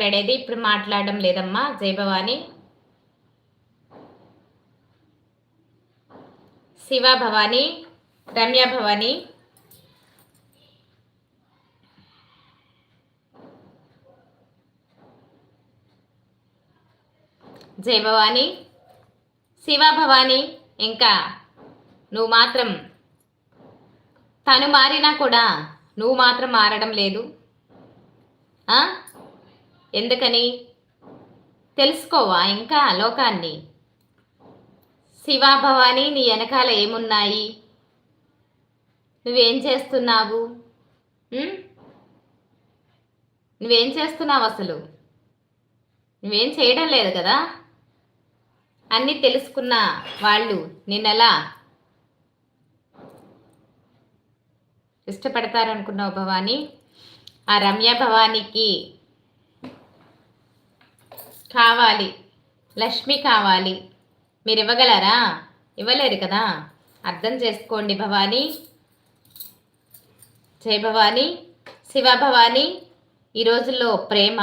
మాట్లాడేది, ఇప్పుడు మాట్లాడడం లేదమ్మా. జై భవాని. శివ భవాని, రమ్య భవాని, జై భవాని, శివ భవాని. ఇంకా నువ్వు మాత్రం, తను మారినా కూడా నువ్వు మాత్రం మారడం లేదు. ఎందుకని తెలుసుకోవా ఇంకా లోకాన్ని? శివ భవాని, నీ వెనకాల ఏమున్నాయి? నువ్వేం చేస్తున్నావు? నువ్వేం చేస్తున్నావు అసలు? నువ్వేం చేయడం లేదు కదా. అన్నీ తెలుసుకున్న వాళ్ళు నిన్నెలా ఇష్టపడతారనుకున్నావు భవాని? ఆ రమ్య భవానికి కావాలి, లక్ష్మి కావాలి. మీరు ఇవ్వగలరా? ఇవ్వలేరు కదా. అర్థం చేసుకోండి భవాని. జై భవాని. శివ భవాని, ఈ రోజుల్లో ప్రేమ